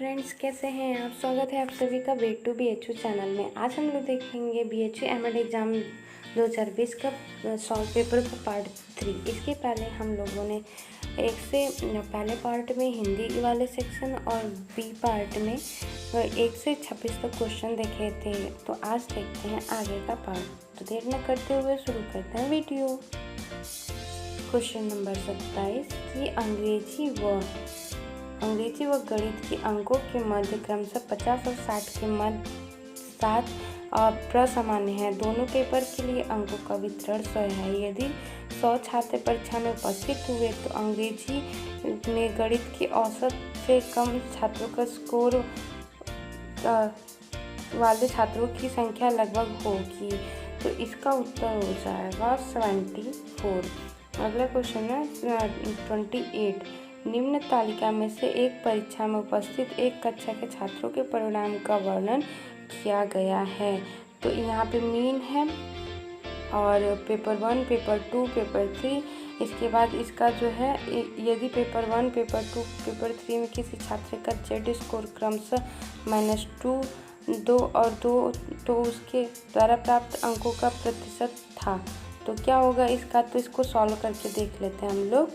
Friends, कैसे हैं आप। स्वागत है आप सभी का वेट टू BHU चैनल में। आज हम लोग देखेंगे BHU एमएड एग्ज़ाम 2020 का सॉल्व पेपर का पार्ट 3। इसके पहले हम लोगों ने पहले पार्ट में हिंदी वाले सेक्शन और बी पार्ट में 1 से 26 तक क्वेश्चन देखे थे। तो आज देखते हैं आगे का पार्ट। तो देर न करते हुए शुरू करते हैं वीडियो। क्वेश्चन नंबर 27 की अंग्रेजी व गणित के अंकों के मध्य क्रमशः 50 और 60 के मध्य 7 प्रसामान्य है। दोनों पेपर के लिए अंकों का वितरण 100 है। यदि 100 छात्र परीक्षा में उपस्थित हुए तो अंग्रेजी में गणित के औसत से कम छात्रों का स्कोर वाले छात्रों की संख्या लगभग होगी। तो इसका उत्तर हो जाएगा 74। अगला क्वेश्चन है 28। निम्न तालिका में से एक परीक्षा में उपस्थित एक कक्षा के छात्रों के परिणाम का वर्णन किया गया है। तो यहाँ पे मीन है और पेपर 1, पेपर 2, पेपर 3। इसके बाद इसका जो है, यदि पेपर 1, पेपर 2, पेपर 3 में किसी छात्र का जेड स्कोर क्रमशः -2, 2 और 2 तो उसके द्वारा प्राप्त अंकों का प्रतिशत था। तो क्या होगा इसका, तो इसको सॉल्व करके देख लेते हैं हम लोग।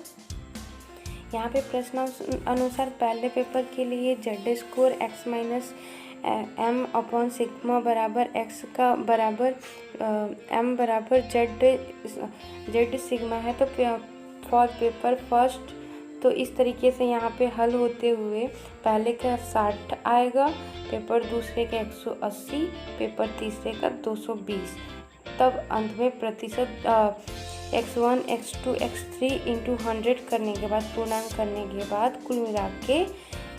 यहाँ पे प्रश्न अनुसार पहले पेपर के लिए Z score x minus m upon sigma बराबर x का बराबर m बराबर जेड सिग्मा है। तो फॉर पेपर फर्स्ट तो इस तरीके से यहाँ पे हल होते हुए पहले का 60 आएगा, पेपर दूसरे का 180, पेपर तीसरे का 220। तब अंत में प्रतिशत x1, x2, x3 इंटू 100 करने के बाद पूर्णांक करने के बाद कुल मिला के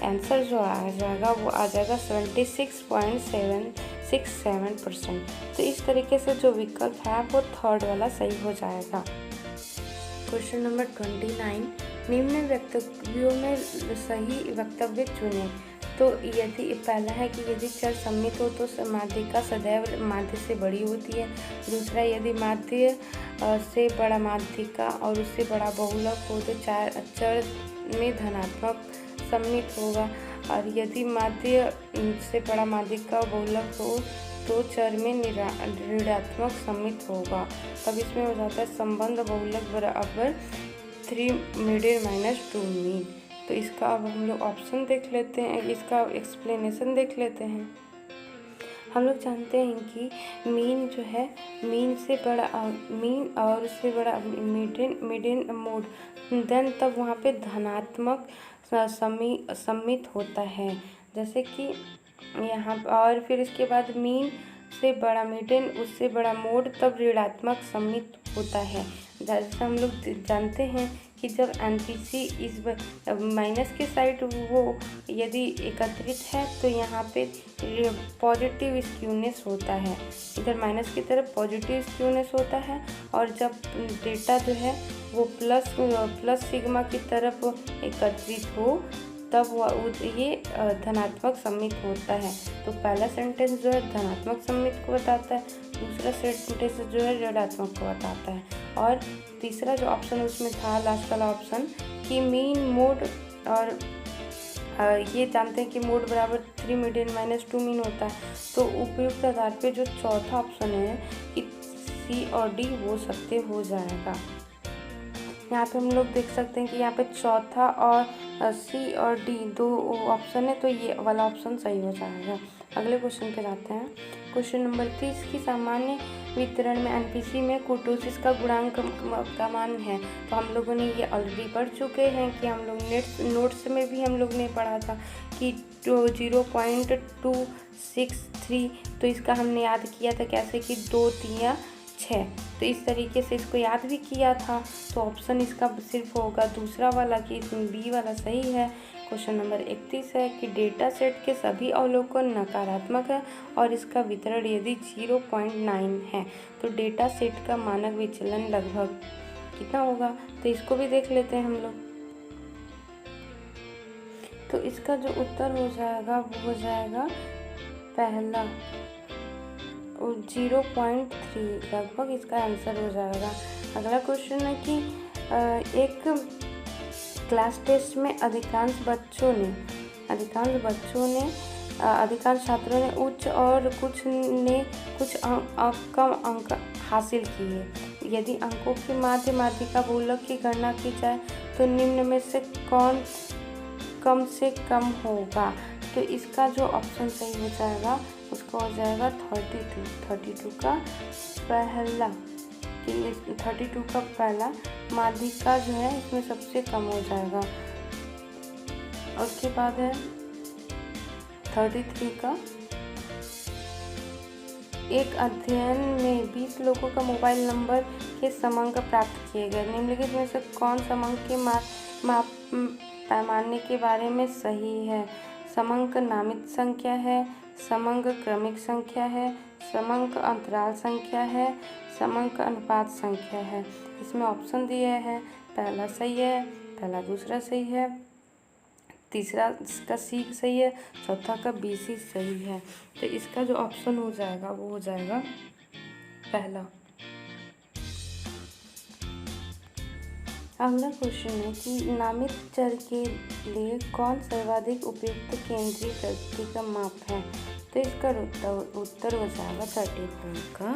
आंसर जो आ जाएगा वो आ जाएगा 76.767%। तो इस तरीके से जो विकल्प है वो थर्ड वाला सही हो जाएगा। Question number 29। निम्न वक्तव्यों में सही वक्तव्य चुनें। तो यदि पहला है कि यदि चर सम्मित हो तो माध्यिका सदैव माध्य से बड़ी होती है। दूसरा, यदि माध्य से बड़ा माध्यिका और उससे बड़ा बहुलक हो तो चर में धनात्मक सम्मित होगा। और यदि माध्य से बड़ा माध्यिका और बहुलक हो तो चर में ऋणात्मक सम्मित होगा। तब इसमें हो जाता है संबंध बहुलक बराबर 3 मीडियन माइनस 2 मीन। तो इसका अब हम लोग ऑप्शन देख लेते हैं, इसका एक्सप्लेनेशन देख लेते हैं। हम लोग जानते हैं कि मीन जो है, मीन और उससे बड़ा मीडियन मोड देन तब वहाँ पे धनात्मक सम्मित होता है। जैसे कि यहाँ और फिर इसके बाद मीन से बड़ा मीडियन उससे बड़ा मोड तब ऋणात्मक सम्मित होता है। जैसे हम लोग जानते हैं कि जब एनपीसी इस माइनस के साइड वो यदि एकत्रित है तो यहाँ पे पॉजिटिव स्क्यूनेस होता है, इधर माइनस की तरफ पॉजिटिव स्क्यूनेस होता है। और जब डेटा जो है वो प्लस सिग्मा की तरफ एकत्रित हो तब ये धनात्मक सम्मित होता है। तो पहला सेंटेंस जो है धनात्मक सम्मित को बताता है, दूसरा सेंटेंस जो है ऋणात्मक को बताता है। और तीसरा जो ऑप्शन उसमें था लास्ट वाला ऑप्शन कि मीन मोड, और ये जानते हैं कि मोड बराबर 3 मीडियन माइनस 2 मीन होता है। तो उपयुक्त आधार पे जो चौथा ऑप्शन है कि सी और डी वो सत्य हो जाएगा। यहाँ पे हम लोग देख सकते हैं कि यहाँ पे चौथा और सी और डी 2 ऑप्शन है, तो ये वाला ऑप्शन सही हो जाएगा। अगले क्वेश्चन पे जाते हैं। क्वेश्चन नंबर 30 की सामान्य वितरण में एनपीसी में कुर्टोसिस का गुणांक का मान है। तो हम लोगों ने ये ऑलरेडी पढ़ चुके हैं कि हम लोग नोट्स में भी हम लोग ने पढ़ा था कि 0.263। तो इसका हमने याद किया था कैसे कि 2, 3 या 6। तो इस तरीके से इसको याद भी किया था। तो ऑप्शन इसका सिर्फ होगा दूसरा वाला कि इसमें बी वाला सही है। क्वेश्चन नंबर 31 है कि डेटा सेट के सभी अवलोकन नकारात्मक है और इसका वितरण यदि 0.9 है तो डेटा सेट का मानक विचलन लगभग कितना होगा। तो इसको भी देख लेते हैं हम लोग। तो इसका जो उत्तर हो जाएगा वो हो जाएगा पहला 0.3 लगभग इसका आंसर हो जाएगा। अगला क्वेश्चन है कि एक क्लास टेस्ट में अधिकांश बच्चों ने अधिकांश बच्चों ने अधिकांश छात्रों ने उच्च और कुछ ने कुछ कम अंक हासिल किए। यदि अंकों की माध्य माध्यिका बहुलक की गणना की जाए तो निम्न में से कौन कम से कम होगा? तो इसका जो ऑप्शन सही हो जाएगा उसका हो जाएगा 32 का पहला, कि 32 का पहला माध्यिका जो है इसमें सबसे कम हो जाएगा। उसके बाद है 33 का, एक अध्ययन में 20 लोगों का मोबाइल नंबर के समांक प्राप्त किए गए। निम्नलिखित में से कौन समांक के माप पैमाने के बारे में सही है? समांक नामित संख्या है, समांक क्रमिक संख्या है, समांक अंतराल संख्या है, समांक अनुपात संख्या है। इसमें ऑप्शन दिए हैं, पहला सही है, पहला दूसरा सही है, तीसरा का सी सही है, चौथा का बी सी सही है। तो इसका जो ऑप्शन हो जाएगा वो हो जाएगा पहला। अगला क्वेश्चन है कि नामित चर के लिए कौन सर्वाधिक उपयुक्त केंद्रीय प्रवृत्ति का माप है? तो इसका उत्तर हो जाएगा 34 का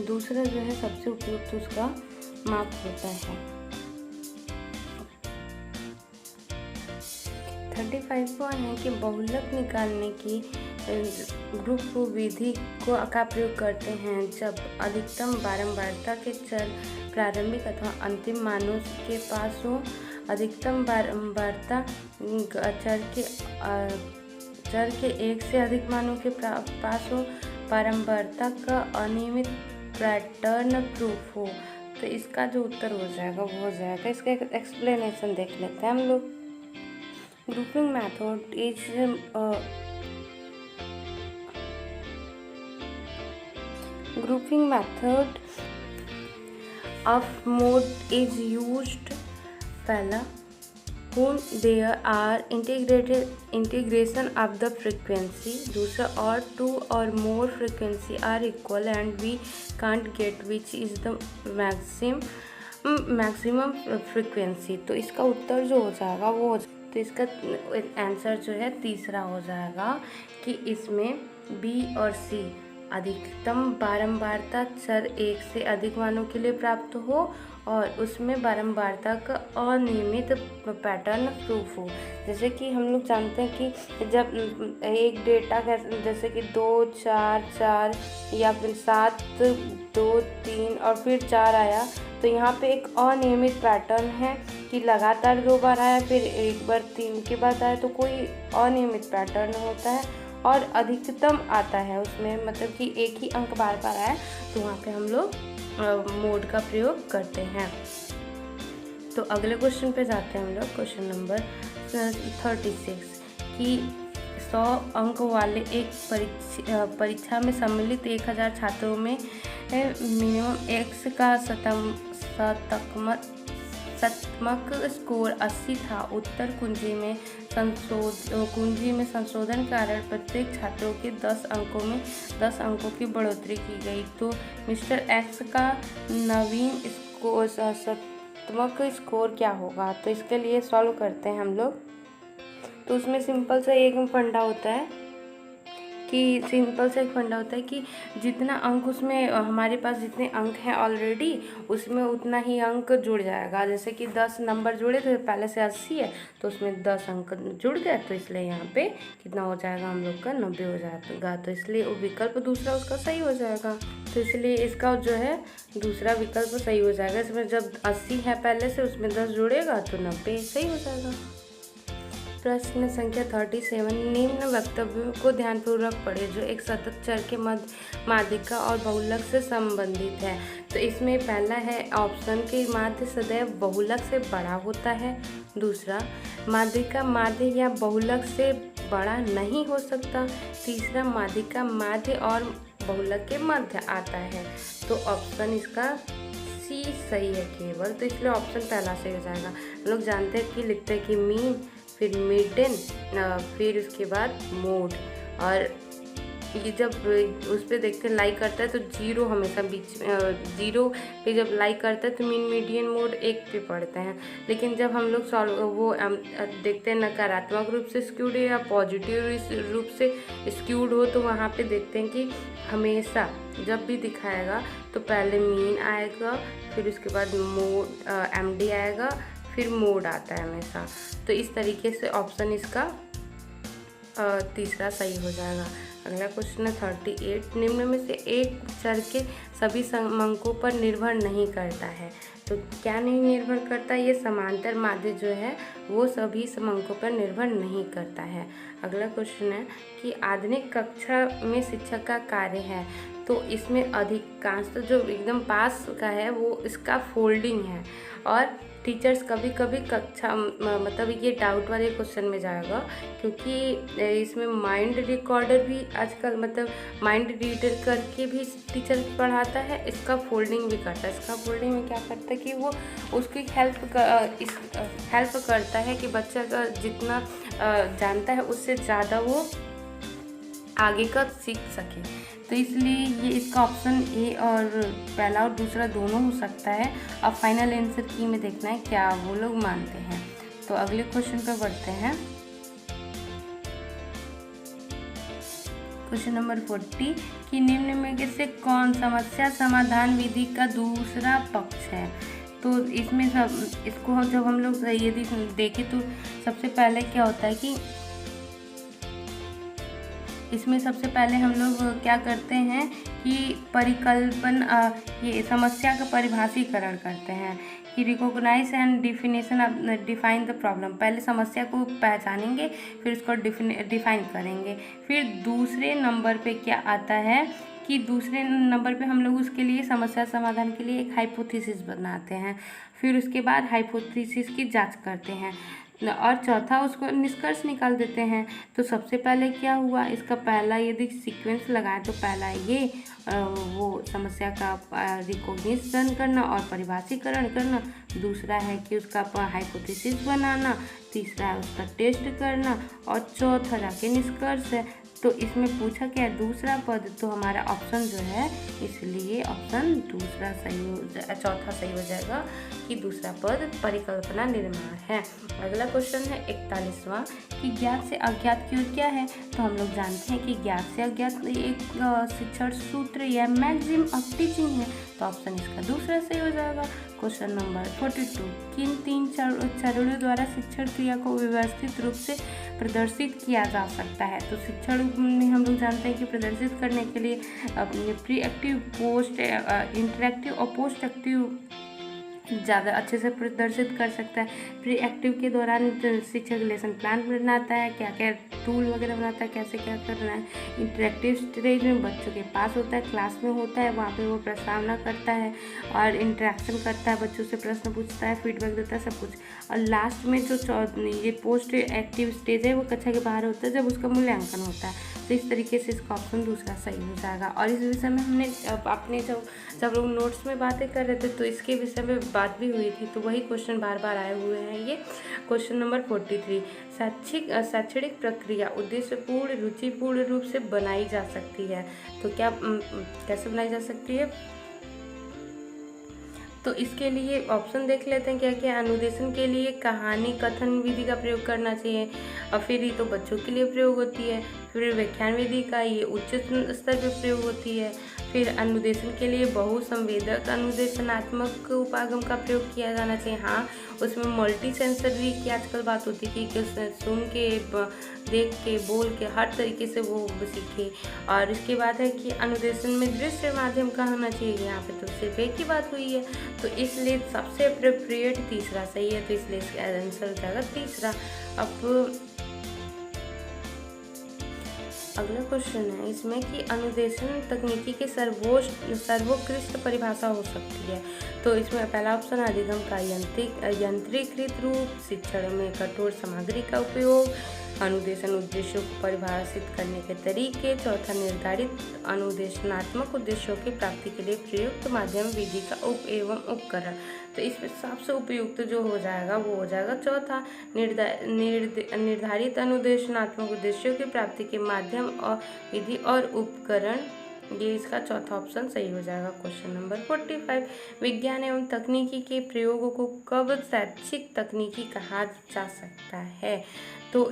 दूसरा जो है सबसे उपयुक्त उसका माप होता है। 35 को है कि बहुलक निकालने की ग्रुप विधि का प्रयोग करते हैं जब अधिकतम बारंबारता के चर प्रारंभिक अथवा अंतिम मानों के पास हो। अधिकतम बारंबारता चर के एक से अधिक मानों के पास हो, बारंबारता का अनियमित पैटर्न प्रूफ हो। तो इसका जो उत्तर हो जाएगा वो हो जाएगा, इसका एक एक्सप्लेनेशन देख लेते हैं हम लोग। Grouping method grouping method of mode is used पहला when there are integration of the frequency, दूसरा or two or more frequency are equal and we can't get which is the maximum frequency। तो इसका उत्तर जो हो जाएगा वो तो इसका आंसर जो है तीसरा हो जाएगा कि इसमें बी और सी अधिकतम बारंबारता चर एक से अधिक मानों के लिए प्राप्त हो और उसमें बारंबारता का अनियमित पैटर्न प्रूफ हो। जैसे कि हम लोग जानते हैं कि जब एक डेटा जैसे कि 2 4 4 या फिर 7 2 3 और फिर 4 आया, तो यहाँ पे एक अनियमित पैटर्न है कि लगातार 2 बार आया फिर एक बार 3 के बाद आया, तो कोई अनियमित पैटर्न होता है और अधिकतम आता है उसमें, मतलब कि एक ही अंक बार बार आया तो वहाँ पे हम लोग मोड का प्रयोग करते हैं। तो अगले क्वेश्चन पे जाते हैं हम लोग, क्वेश्चन नंबर 36 कि 100 अंक वाले एक परीक्षा में सम्मिलित 1000 छात्रों में मिनिमम x का शतमक स्कोर 80 था। उत्तर कुंजी में संशोधन कारण प्रत्येक छात्रों के 10 अंकों में 10 अंकों की बढ़ोतरी की गई। तो मिस्टर एक्स का नवीन स्कोर शतमक स्कोर क्या होगा? तो इसके लिए सॉल्व करते हैं हम लोग। तो उसमें सिंपल सा एक फंडा होता है कि जितना अंक उसमें हमारे पास जितने अंक हैं ऑलरेडी उसमें उतना ही अंक जुड़ जाएगा। जैसे कि 10 नंबर जुड़े थे, पहले से 80 है तो उसमें 10 अंक जुड़ गए, तो इसलिए यहाँ पे कितना हो जाएगा हम लोग का 90 हो जाएगा। तो इसलिए वो विकल्प दूसरा उसका सही हो जाएगा। तो इसलिए इसका जो है दूसरा विकल्प सही हो जाएगा। इसमें जब 80 है पहले से, उसमें 10 जुड़ेगा तो 90 सही हो जाएगा। प्रश्न संख्या 37 निम्न वक्तव्यों को ध्यानपूर्वक पढ़ें जो एक सतत चर के माध्यिका और बहुलक से संबंधित है। तो इसमें पहला है ऑप्शन के माध्य सदैव बहुलक से बड़ा होता है। दूसरा, माध्यिका माध्य या बहुलक से बड़ा नहीं हो सकता। तीसरा, माध्यिका माध्य और बहुलक के मध्य आता है। तो ऑप्शन इसका सी सही है केवल, तो इसलिए ऑप्शन पहला सही हो जाएगा। हम लोग जानते हैं कि लिखते हैं कि मीन, फिर मिडन, फिर उसके बाद मोड, और ये जब उस पर देखते हैं लाइक करता है तो जीरो हमेशा बीच में, जीरो पे जब लाइक करता है तो मीडियन मोड 1 पे पढ़ते हैं। लेकिन जब हम लोग देखते हैं नकारात्मक रूप से स्क्यूड या पॉजिटिव रूप से स्क्यूड हो, तो वहाँ पे देखते हैं कि हमेशा जब भी दिखाएगा तो पहले मीन आएगा, फिर उसके बाद मोड MD आएगा, फिर मोड आता है हमेशा। तो इस तरीके से ऑप्शन इसका तीसरा सही हो जाएगा। अगला क्वेश्चन है 38, निम्न में से एक चर के सभी समंकों पर निर्भर नहीं करता है। तो क्या नहीं निर्भर करता? ये समांतर माध्य जो है वो सभी समंकों पर निर्भर नहीं करता है। अगला क्वेश्चन है कि आधुनिक कक्षा में शिक्षक का कार्य है, तो इसमें अधिकांश तो जो एकदम पास का है वो इसका फोल्डिंग है। और टीचर्स कभी कभी कक्षा मतलब ये डाउट वाले क्वेश्चन में जाएगा, क्योंकि इसमें माइंड रिकॉर्डर भी आजकल मतलब माइंड रीडर करके भी टीचर पढ़ाता है, इसका फोल्डिंग भी करता है। इसका फोल्डिंग में क्या करता है कि वो उसकी हेल्प करता है कि बच्चा का जितना जानता है उससे ज़्यादा वो आगे का सीख सके। तो इसलिए ये इसका ऑप्शन ए और पहला और दूसरा दोनों हो सकता है। अब फाइनल आंसर की में देखना है क्या वो लोग मानते हैं। तो अगले क्वेश्चन पर बढ़ते हैं। क्वेश्चन नंबर 40 कि निम्न में से कौन समस्या समाधान विधि का दूसरा पक्ष है। तो इसमें इसको जब हम लोग यदि देखें तो सबसे पहले क्या होता है कि इसमें सबसे पहले हम लोग क्या करते हैं कि ये समस्या का परिभाषीकरण करते हैं कि recognise and define the problem. पहले समस्या को पहचानेंगे, फिर उसको डिफाइन करेंगे। फिर दूसरे नंबर पे क्या आता है कि दूसरे नंबर पे हम लोग उसके लिए समस्या समाधान के लिए एक हाइपोथेसिस बनाते हैं, फिर उसके बाद हाइपोथेसिस की जांच करते हैं और चौथा उसको निष्कर्ष निकाल देते हैं। तो सबसे पहले क्या हुआ, इसका पहला यदि सीक्वेंस लगाए तो पहला ये वो समस्या का रिकॉग्निशन करना और परिभाषीकरण करना, दूसरा है कि उसका हाइपोथेसिस बनाना, तीसरा है उसका टेस्ट करना और चौथा जाके निष्कर्ष है। तो इसमें पूछा क्या है दूसरा पद, तो हमारा ऑप्शन जो है इसलिए ऑप्शन दूसरा चौथा सही हो जाएगा कि दूसरा पद परिकल्पना निर्माण है। अगला क्वेश्चन है 41वां कि ज्ञात से अज्ञात की ओर क्या है। तो हम लोग जानते हैं कि ज्ञात से अज्ञात एक शिक्षण सूत्र या मैक्सिम ऑफ टीचिंग है, तो ऑप्शन इसका दूसरा सही हो जाएगा। क्वेश्चन नंबर 42 किन 3 चरणों द्वारा शिक्षण क्रिया को व्यवस्थित रूप से प्रदर्शित किया जा सकता है। तो शिक्षण में हम लोग जानते हैं कि प्रदर्शित करने के लिए प्री एक्टिव, पोस्ट इंटरेक्टिव और पोस्ट एक्टिव ज़्यादा अच्छे से प्रदर्शित कर सकता है। प्री एक्टिव के दौरान शिक्षक लेसन प्लान बनाता है, क्या क्या टूल वगैरह बनाता है, कैसे क्या करना है। इंटरेक्टिव स्टेज में बच्चों के पास होता है, क्लास में होता है, वहाँ पे वो प्रस्तावना करता है और इंटरेक्शन करता है, बच्चों से प्रश्न पूछता है, फीडबैक देता है, सब कुछ। और लास्ट में जो ये पोस्ट एक्टिव स्टेज है वो कक्षा के बाहर होता है जब उसका मूल्यांकन होता है। तो इस तरीके से इसका ऑप्शन दूसरा सही हो जाएगा। और इस विषय में हमने अपने जब लोग नोट्स में बातें कर रहे थे तो इसके विषय में बात भी हुई थी, तो वही क्वेश्चन बार बार आए हुए हैं। ये क्वेश्चन नंबर 43 शैक्षणिक प्रक्रिया उद्देश्यपूर्ण रुचिपूर्ण रूप से बनाई जा सकती है। तो क्या कैसे बनाई जा सकती है, तो इसके लिए ऑप्शन देख लेते हैं क्या क्या। अनुदेशन के लिए कहानी कथन विधि का प्रयोग करना चाहिए और फिर ये तो बच्चों के लिए प्रयोग होती है। फिर व्याख्यान विधि का ये उच्च स्तर पर प्रयोग होती है। फिर अनुदेशन के लिए बहुसंवेदक अनुदेशनात्मक उपागम का प्रयोग किया जाना चाहिए। हाँ, उसमें मल्टी सेंसरी की आजकल बात होती है कि सुन के, देख के, बोल के, हर तरीके से वो सीखे। और इसके बाद है कि अनुदेशन में दृश्य माध्यम का होना चाहिए। यहाँ पे तो सिर्फ एक ही बात हुई है, तो इसलिए सबसे अप्रोप्रिएट तीसरा सही है, तो इसलिए इसका आंसर हो जाएगा तीसरा। अब अगला क्वेश्चन है इसमें कि अनुदेशन तकनीकी के सर्वोत्कृष्ट परिभाषा हो सकती है। तो इसमें पहला ऑप्शन अधिगम का यंत्रीकृत रूप, शिक्षण में कठोर सामग्री का उपयोग, अनुदेशन उद्देश्यों को परिभाषित करने के तरीके। चौथा, निर्धारित अनुदेशनात्मक उद्देश्यों की प्राप्ति के लिए प्रयुक्त माध्यम विधि का एवं उपकरण। तो इसमें सबसे उपयुक्त जो हो जाएगा वो हो जाएगा चौथा, निर्धारित अनुदेशनात्मक उद्देश्यों की प्राप्ति के माध्यम और विधि और उपकरण। ये इसका चौथा ऑप्शन सही हो जाएगा। क्वेश्चन नंबर 45, विज्ञान एवं तकनीकी के प्रयोगों को कब शैक्षिक तकनीकी कहा जा सकता है? तो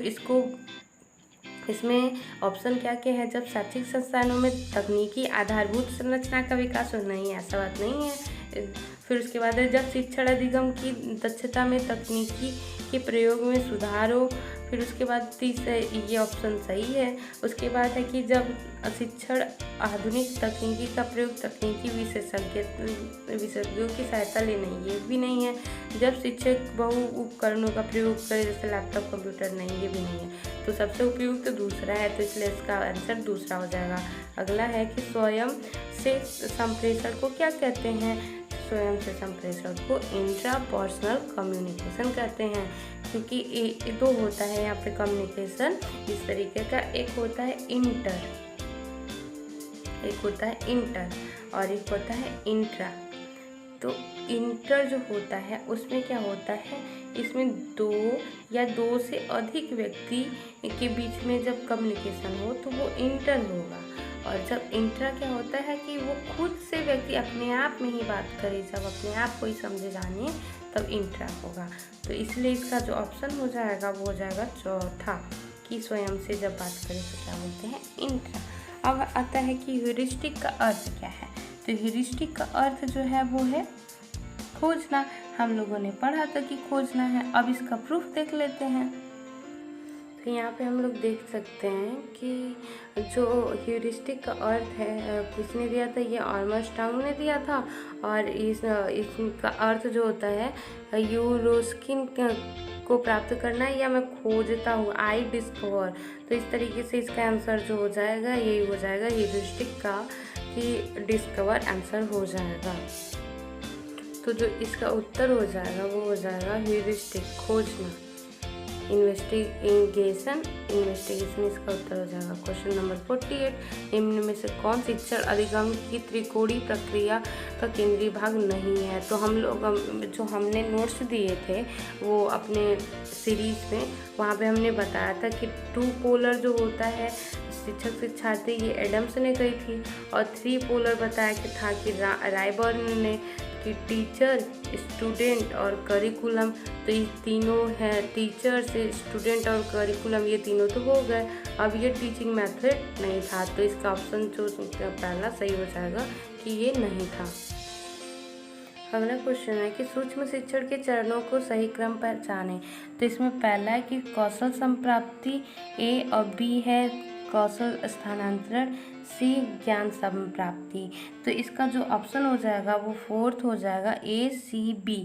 इसमें ऑप्शन क्या क्या है? जब शैक्षिक संस्थानों में तकनीकी आधारभूत संरचना का विकास हो, नहीं ऐसा बात नहीं है। फिर उसके बाद है जब शिक्षण अधिगम की दक्षता में तकनीकी के प्रयोग में सुधार हो। फिर उसके बाद तीसरा, ये ऑप्शन सही है। उसके बाद है कि जब शिक्षण आधुनिक तकनीकी का प्रयोग तकनीकी विशेषज्ञों की सहायता ले, नहीं ये भी नहीं है। जब शिक्षक बहु उपकरणों का प्रयोग करे, जैसे लैपटॉप, कंप्यूटर, नहीं ये भी नहीं है। तो सबसे उपयुक्त दूसरा है, तो इसलिए इसका आंसर दूसरा हो जाएगा। अगला है कि स्वयं से संप्रेषण को क्या कहते हैं? स्वयं से संप्रेषण को इंट्रापर्सनल कम्युनिकेशन कहते हैं, क्योंकि दो होता है यहाँ पे कम्युनिकेशन इस तरीके का। एक होता है इंटर और एक होता है इंट्रा। तो इंटर जो होता है उसमें क्या होता है, इसमें दो या दो से अधिक व्यक्ति के बीच में जब कम्युनिकेशन हो तो वो इंटर होगा। और जब इंट्रा क्या होता है कि वो खुद से व्यक्ति अपने आप में ही बात करे, जब अपने आप को ही समझे जाने, तब इंट्रा होगा। तो इसलिए इसका जो ऑप्शन हो जाएगा वो हो जाएगा चौथा, कि स्वयं से जब बात करें तो क्या बोलते हैं? इंट्रा। अब आता है कि ह्यूरिस्टिक का अर्थ क्या है? तो ह्यूरिस्टिक का अर्थ जो है वो है खोजना। हम लोगों ने पढ़ा था कि खोजना है। अब इसका प्रूफ देख लेते हैं। तो यहाँ पे हम लोग देख सकते हैं कि जो ह्यूरिस्टिक का अर्थ है किसने दिया था? ये आर्मस्ट्रांग ने दिया था। और इसका अर्थ जो होता है यूरोस्किन को प्राप्त करना है, या मैं खोजता हूँ, आई डिस्कवर। तो इस तरीके से इसका आंसर जो हो जाएगा यही हो जाएगा ह्यूरिस्टिक का, कि डिस्कवर आंसर हो जाएगा। तो जो इसका उत्तर हो जाएगा वो हो जाएगा ह्यूरिस्टिक, खोजना। इन्वेस्टिगेशन इसका उत्तर हो जाएगा। क्वेश्चन नंबर 48, निम्न में से कौन शिक्षण अधिगम की त्रिकोणीय प्रक्रिया का केंद्रीय भाग नहीं है? तो हम लोग जो हमने नोट्स दिए थे वो अपने सीरीज में, वहाँ पे हमने बताया था कि 2 पोलर जो होता है शिक्षक शिक्षार्थी, ये एडम्स ने कही थी। और 3 पोलर बताया कि था कि रायबर्न ने, कि टीचर, स्टूडेंट और करिकुलम। तो ये तीनों है, टीचर से स्टूडेंट और करिकुलम, ये तीनों तो हो गए। अब ये टीचिंग मेथड नहीं था, तो इसका ऑप्शन जो पहला सही हो जाएगा कि ये नहीं था। अगला क्वेश्चन है कि सूक्ष्म शिक्षण के चरणों को सही क्रम पहचानें। तो इसमें पहला है कि कौशल संप्राप्ति, ए, और बी है कौशल स्थानांतरण, सी ज्ञान संप्राप्ति। तो इसका जो ऑप्शन हो जाएगा वो 4th हो जाएगा, ACB।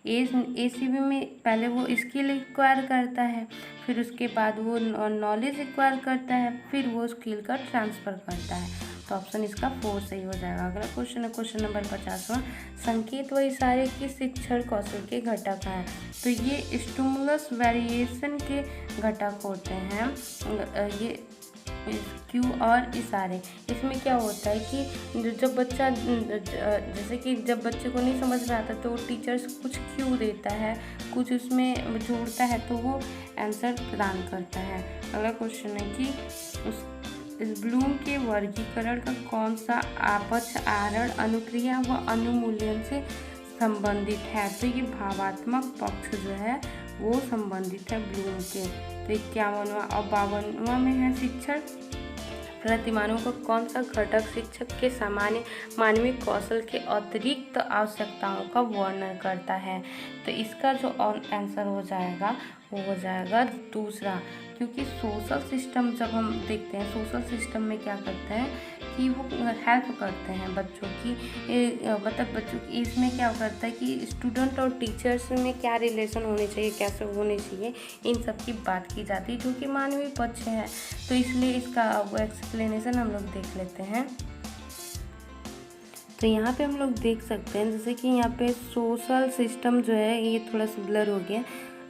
ACB में पहले वो स्किल एक्वायर करता है, फिर उसके बाद वो नॉलेज एक्वायर करता है, फिर वो स्किल का ट्रांसफ़र करता है। तो ऑप्शन इसका 4 सही हो जाएगा। अगला क्वेश्चन है क्वेश्चन नंबर 50वां, संकेत व इशारे किस शिक्षण कौशल के घटक हैं? तो ये स्टिमुलस वेरिएशन के घटक होते हैं, ये क्यू और इशारे। इसमें क्या होता है कि जब बच्चा, जैसे कि जब बच्चे को नहीं समझ में आता तो टीचर्स कुछ क्यू देता है, कुछ उसमें जोड़ता है, तो वो आंसर प्रदान करता है। अगला क्वेश्चन है कि इस ब्लूम के वर्गीकरण का कौन सा आपच आरण अनुक्रिया व अनुमूल्यन से संबंधित है? तो ये भावात्मक पक्ष जो है वो संबंधित है ब्लूम के। तो 51वां और 52वां में है शिक्षण प्रतिमानों का कौन सा घटक शिक्षक के सामान्य मानवीय कौशल के अतिरिक्त आवश्यकताओं का वर्णन करता है? तो इसका जो आंसर हो जाएगा वो हो जाएगा दूसरा, क्योंकि सोशल सिस्टम जब हम देखते हैं, सोशल सिस्टम में क्या करते हैं कि वो हेल्प करते हैं बच्चों की, मतलब बच्चों की, इसमें क्या करता है कि स्टूडेंट और टीचर्स में क्या रिलेशन होने चाहिए, कैसे होने चाहिए, इन सब की बात की जाती है, जो कि मानवीय पक्ष है। तो इसलिए इसका वो एक्सप्लेनेशन हम लोग देख लेते हैं। तो यहाँ पे हम लोग देख सकते हैं, जैसे कि यहाँ पे सोशल सिस्टम जो है ये थोड़ा सा ब्लर हो गया।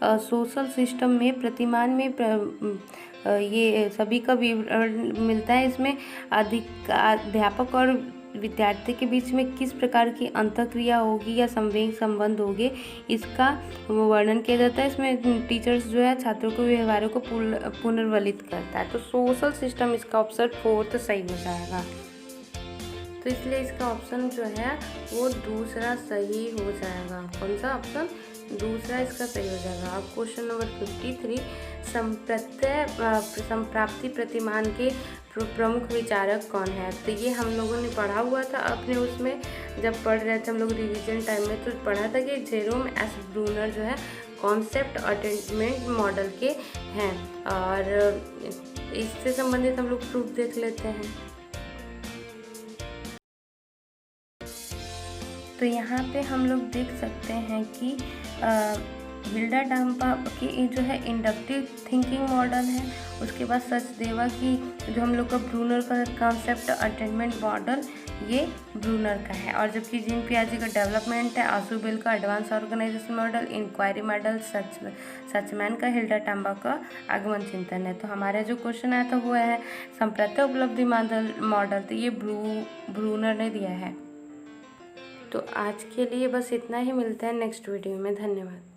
सोशल सिस्टम में प्रतिमान में ये सभी का विवरण मिलता है। इसमें अध्यापक और विद्यार्थी के बीच में किस प्रकार की अंतःक्रिया होगी या संवेग संबंध होंगे, इसका वर्णन किया जाता है। इसमें टीचर्स जो है छात्रों के व्यवहारों को पुनर्वलित करता है। तो सोशल सिस्टम इसका ऑप्शन 4 सही हो जाएगा। तो इसलिए इसका ऑप्शन जो है वो दूसरा सही हो जाएगा। कौन सा ऑप्शन? दूसरा इसका सही हो जाएगा। अब क्वेश्चन नंबर 53, संप्राप्ति प्रतिमान के प्रमुख विचारक कौन है? तो ये हम लोगों ने पढ़ा हुआ था अपने उसमें, जब पढ़ रहे थे हम लोग रिवीजन टाइम में, तो पढ़ा था कि जेरोम एस ब्रूनर जो है कॉन्सेप्ट अटेनमेंट मॉडल के हैं। और इससे संबंधित हम लोग प्रूफ देख लेते हैं। तो यहाँ पे हम लोग देख सकते हैं कि हिल्डा डाम्पा की जो है इंडक्टिव थिंकिंग मॉडल है। उसके बाद सचदेवा की जो हम लोग का ब्रूनर का कॉन्सेप्ट अटेनमेंट मॉडल, ये ब्रूनर का है। और जबकि जीन पियाजे का डेवलपमेंट है, आशुबेल का advance organisation model, inquiry model, Suchman का हिल्डा डाम्पा का आगमन चिंतन है। तो हमारा जो क्वेश्चन आया था वो है संप्राप्त उपलब्धि मॉडल, तो ये ब्रूनर ने दिया है। तो आज के लिए बस इतना ही, मिलते हैं नेक्स्ट वीडियो में। धन्यवाद।